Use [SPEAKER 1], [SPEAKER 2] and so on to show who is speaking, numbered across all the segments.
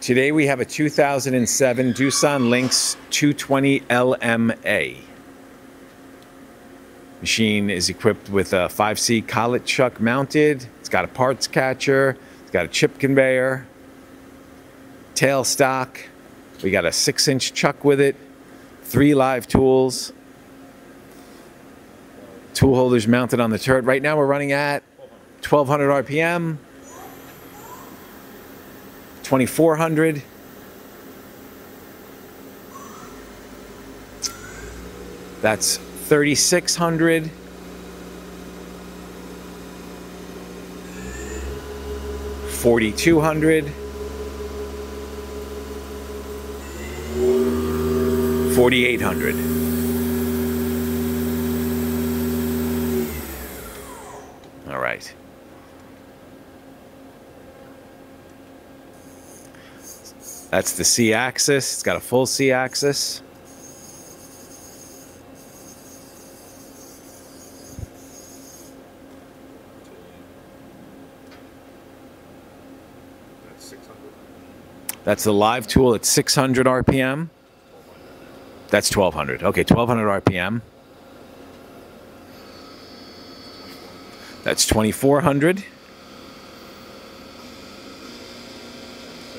[SPEAKER 1] Today we have a 2007 Doosan Lynx 220Lm. Machine is equipped with a 5C collet chuck mounted. It's got a parts catcher. It's got a chip conveyor, tail stock. We got a 6-inch chuck with it, 3 live tools, tool holders mounted on the turret. Right now we're running at 1200 RPM, 2400. That's 3600. 4200. 4800. All right. That's the C axis. It's got a full C axis. That's the live tool at 600 RPM. That's 1200. Okay, 1200 RPM. That's 2400.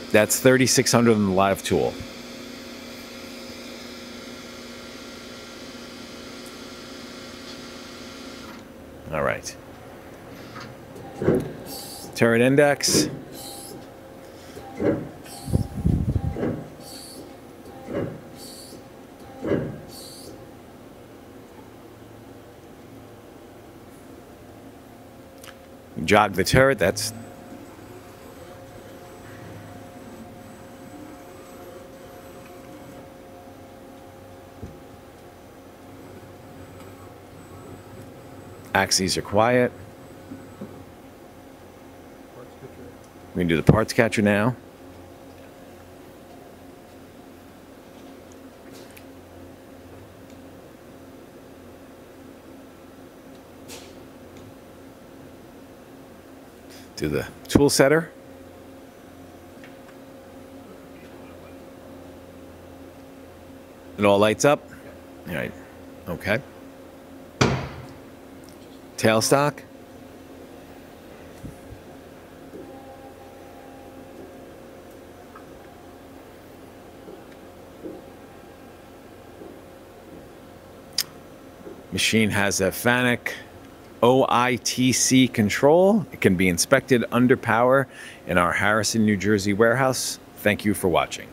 [SPEAKER 1] That's 3600 on the live tool. All right. Turret index. Jog the turret, that's axes are quiet. We can do the parts catcher now. Do the tool setter. It all lights up. All right. Okay. Tailstock. Machine has a FANUC OITC control. It can be inspected under power in our Harrison, New Jersey warehouse. Thank you for watching.